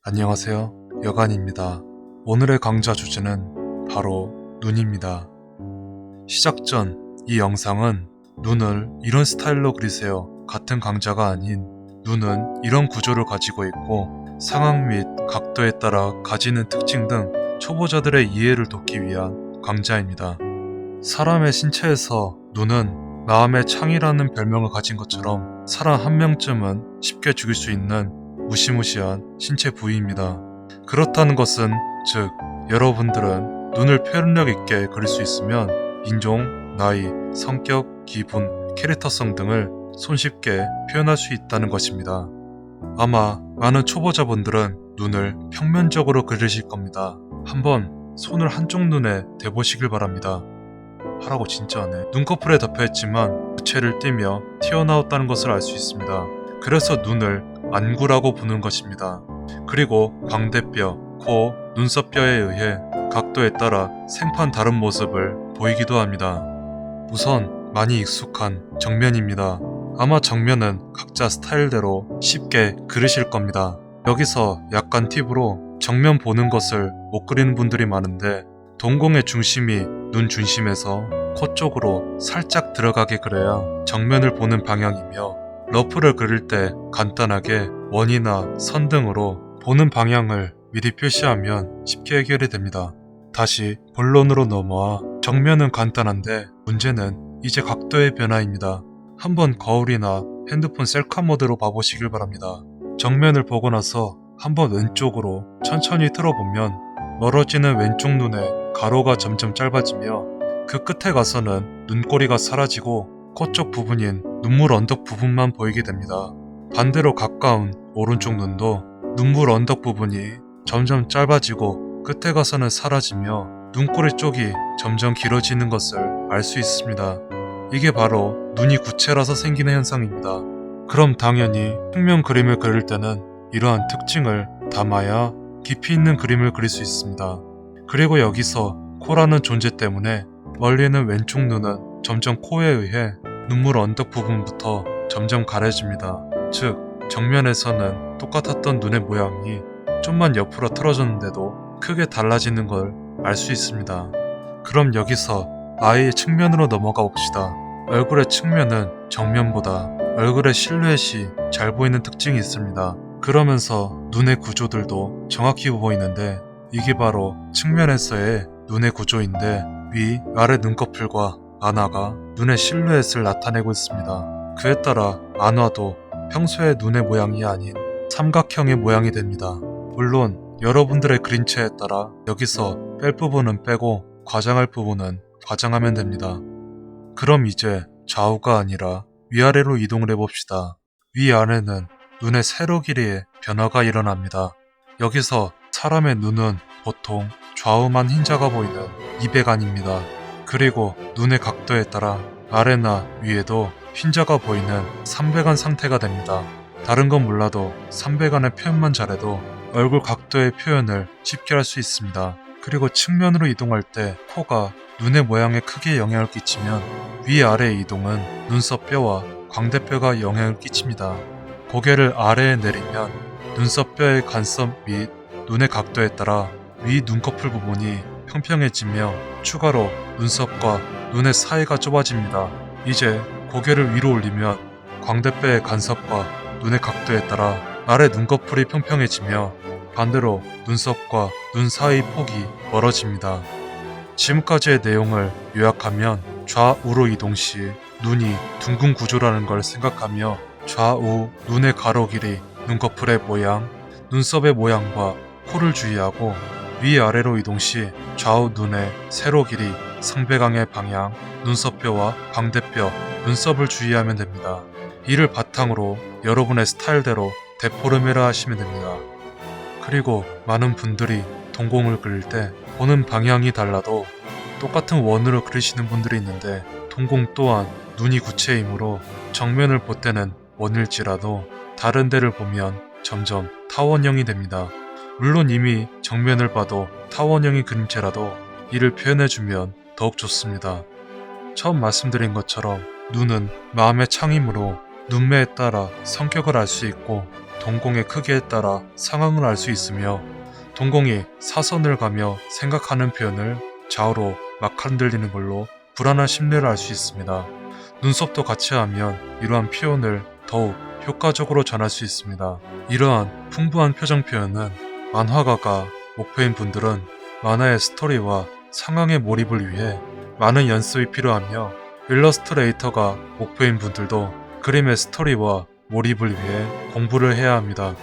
안녕하세요. 여간입니다. 오늘의 강좌 주제는 바로 눈입니다. 시작 전 이 영상은 눈을 이런 스타일로 그리세요 같은 강좌가 아닌 눈은 이런 구조를 가지고 있고 상황 및 각도에 따라 가지는 특징 등 초보자들의 이해를 돕기 위한 강좌입니다. 사람의 신체에서 눈은 마음의 창이라는 별명을 가진 것처럼 사람 한 명쯤은 쉽게 죽일 수 있는 무시무시한 신체 부위입니다. 그렇다는 것은 즉 여러분들은 눈을 표현력 있게 그릴 수 있으면 인종, 나이, 성격, 기분, 캐릭터성 등을 손쉽게 표현할 수 있다는 것입니다. 아마 많은 초보자분들은 눈을 평면적으로 그리실 겁니다. 한번 손을 한쪽 눈에 대보시길 바랍니다. 하라고 진짜 하네. 눈꺼풀에 덮여있지만 부채를 띄며 튀어나왔다는 것을 알 수 있습니다. 그래서 눈을 안구라고 부르는 것입니다. 그리고 광대뼈, 코, 눈썹뼈에 의해 각도에 따라 생판 다른 모습을 보이기도 합니다. 우선 많이 익숙한 정면입니다. 아마 정면은 각자 스타일대로 쉽게 그리실 겁니다. 여기서 약간 팁으로 정면 보는 것을 못 그리는 분들이 많은데 동공의 중심이 눈 중심에서 코 쪽으로 살짝 들어가게 그려야 정면을 보는 방향이며 러프를 그릴 때 간단하게 원이나 선 등으로 보는 방향을 미리 표시하면 쉽게 해결이 됩니다. 다시 본론으로 넘어와 정면은 간단한데 문제는 이제 각도의 변화입니다. 한번 거울이나 핸드폰 셀카 모드로 봐보시길 바랍니다. 정면을 보고 나서 한번 왼쪽으로 천천히 틀어보면 멀어지는 왼쪽 눈의 가로가 점점 짧아지며 그 끝에 가서는 눈꼬리가 사라지고 코 쪽 부분인 눈물 언덕 부분만 보이게 됩니다. 반대로 가까운 오른쪽 눈도 눈물 언덕 부분이 점점 짧아지고 끝에 가서는 사라지며 눈꼬리 쪽이 점점 길어지는 것을 알 수 있습니다. 이게 바로 눈이 구체라서 생기는 현상입니다. 그럼 당연히 평면 그림을 그릴 때는 이러한 특징을 담아야 깊이 있는 그림을 그릴 수 있습니다. 그리고 여기서 코라는 존재 때문에 멀리 있는 왼쪽 눈은 점점 코에 의해 눈물 언덕 부분부터 점점 가려집니다. 즉 정면에서는 똑같았던 눈의 모양이 좀만 옆으로 틀어졌는데도 크게 달라지는 걸 알 수 있습니다. 그럼 여기서 아이의 측면으로 넘어가 봅시다. 얼굴의 측면은 정면보다 얼굴의 실루엣이 잘 보이는 특징이 있습니다. 그러면서 눈의 구조들도 정확히 보이는데 이게 바로 측면에서의 눈의 구조인데 위, 아래 눈꺼풀과 안화가 눈의 실루엣을 나타내고 있습니다. 그에 따라 안화도 평소의 눈의 모양이 아닌 삼각형의 모양이 됩니다. 물론 여러분들의 그림체에 따라 여기서 뺄 부분은 빼고 과장할 부분은 과장하면 됩니다. 그럼 이제 좌우가 아니라 위아래로 이동을 해봅시다. 위아래는 눈의 세로 길이에 변화가 일어납니다. 여기서 사람의 눈은 보통 좌우만 흰자가 보이는 이백안입니다. 그리고 눈의 각도에 따라 아래나 위에도 흰자가 보이는 삼백안 상태가 됩니다. 다른 건 몰라도 삼백안의 표현만 잘해도 얼굴 각도의 표현을 쉽게 할 수 있습니다. 그리고 측면으로 이동할 때 코가 눈의 모양에 크게 영향을 끼치면 위아래의 이동은 눈썹뼈와 광대뼈가 영향을 끼칩니다. 고개를 아래에 내리면 눈썹뼈의 간섭 및 눈의 각도에 따라 위 눈꺼풀 부분이 평평해지며 추가로 눈썹과 눈의 사이가 좁아집니다. 이제 고개를 위로 올리면 광대뼈의 간섭과 눈의 각도에 따라 아래 눈꺼풀이 평평해지며 반대로 눈썹과 눈 사이 폭이 멀어집니다. 지금까지의 내용을 요약하면 좌우로 이동 시 눈이 둥근 구조라는 걸 생각하며 좌우 눈의 가로 길이, 눈꺼풀의 모양, 눈썹의 모양과 코를 주의하고 위아래로 이동 시 좌우 눈의 세로 길이, 상배강의 방향, 눈썹뼈와 광대뼈, 눈썹을 주의하면 됩니다. 이를 바탕으로 여러분의 스타일대로 데포르메라 하시면 됩니다. 그리고 많은 분들이 동공을 그릴 때 보는 방향이 달라도 똑같은 원으로 그리시는 분들이 있는데 동공 또한 눈이 구체이므로 정면을 볼 때는 원일지라도 다른 데를 보면 점점 타원형이 됩니다. 물론 이미 정면을 봐도 타원형의 그림체라도 이를 표현해주면 더욱 좋습니다. 처음 말씀드린 것처럼 눈은 마음의 창이므로 눈매에 따라 성격을 알 수 있고 동공의 크기에 따라 상황을 알 수 있으며 동공이 사선을 가며 생각하는 표현을 좌우로 막 흔들리는 걸로 불안한 심리를 알 수 있습니다. 눈썹도 같이 하면 이러한 표현을 더욱 효과적으로 전할 수 있습니다. 이러한 풍부한 표정 표현은 만화가가 목표인 분들은 만화의 스토리와 상황의 몰입을 위해 많은 연습이 필요하며 일러스트레이터가 목표인 분들도 그림의 스토리와 몰입을 위해 공부를 해야 합니다.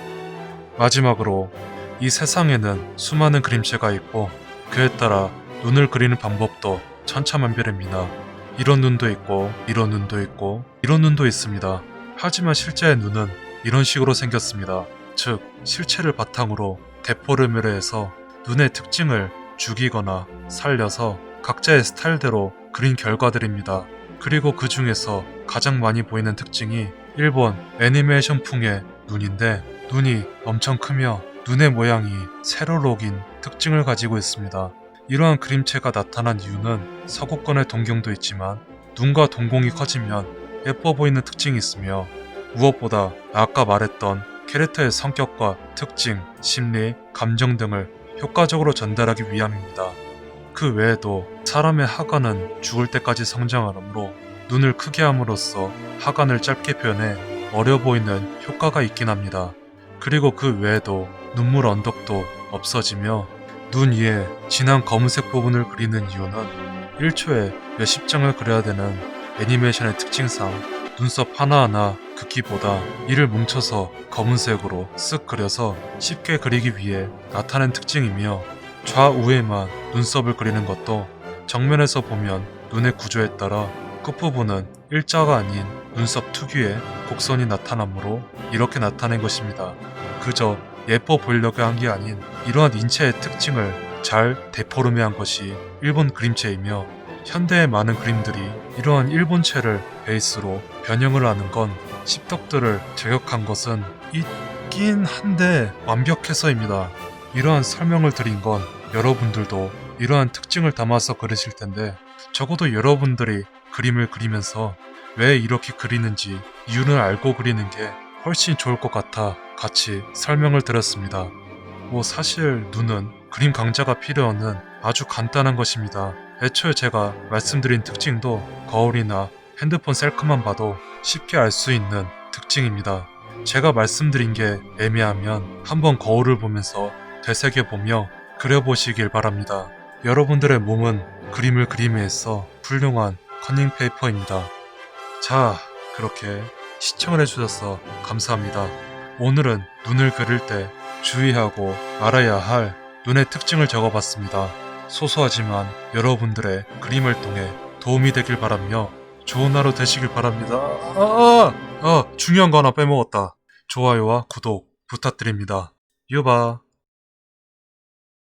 마지막으로 이 세상에는 수많은 그림체가 있고 그에 따라 눈을 그리는 방법도 천차만별입니다. 이런 눈도 있고 이런 눈도 있고 이런 눈도 있습니다. 하지만 실제의 눈은 이런 식으로 생겼습니다. 즉 실체를 바탕으로 데포르메를 해서 눈의 특징을 죽이거나 살려서 각자의 스타일대로 그린 결과들입니다. 그리고 그 중에서 가장 많이 보이는 특징이 일본 애니메이션풍의 눈인데 눈이 엄청 크며 눈의 모양이 세로록인 특징을 가지고 있습니다. 이러한 그림체가 나타난 이유는 서구권의 동경도 있지만 눈과 동공이 커지면 예뻐 보이는 특징이 있으며 무엇보다 아까 말했던 캐릭터의 성격과 특징, 심리, 감정 등을 효과적으로 전달하기 위함입니다. 그 외에도 사람의 하관은 죽을 때까지 성장하므로 눈을 크게 함으로써 하관을 짧게 표현해 어려 보이는 효과가 있긴 합니다. 그리고 그 외에도 눈물 언덕도 없어지며 눈 위에 진한 검은색 부분을 그리는 이유는 1초에 몇십 장을 그려야 되는 애니메이션의 특징상 눈썹 하나하나 긋기보다 이를 뭉쳐서 검은색으로 쓱 그려서 쉽게 그리기 위해 나타낸 특징이며 좌우에만 눈썹을 그리는 것도 정면에서 보면 눈의 구조에 따라 끝부분은 일자가 아닌 눈썹 특유의 곡선이 나타나므로 이렇게 나타낸 것입니다. 그저 예뻐 보이려고 한 게 아닌 이러한 인체의 특징을 잘 데포르메한 것이 일본 그림체이며 현대의 많은 그림들이 이러한 일본체를 베이스로 변형을 하는 건 십덕들을 저격한 것은 있긴 한데 완벽해서입니다. 이러한 설명을 드린 건 여러분들도 이러한 특징을 담아서 그리실 텐데 적어도 여러분들이 그림을 그리면서 왜 이렇게 그리는지 이유를 알고 그리는 게 훨씬 좋을 것 같아 같이 설명을 드렸습니다. 사실 눈은 그림 강좌가 필요 없는 아주 간단한 것입니다. 애초에 제가 말씀드린 특징도 거울이나 핸드폰 셀카만 봐도 쉽게 알 수 있는 특징입니다. 제가 말씀드린 게 애매하면 한번 거울을 보면서 되새겨보며 그려보시길 바랍니다. 여러분들의 몸은 그림을 그림에 훌륭한 커닝페이퍼입니다. 자, 그렇게 시청을 해주셔서 감사합니다. 오늘은 눈을 그릴 때 주의하고 알아야 할 눈의 특징을 적어봤습니다. 소소하지만 여러분들의 그림 활동에 도움이 되길 바라며 좋은 하루 되시길 바랍니다. 중요한 거 하나 빼먹었다. 좋아요와 구독 부탁드립니다. 유바.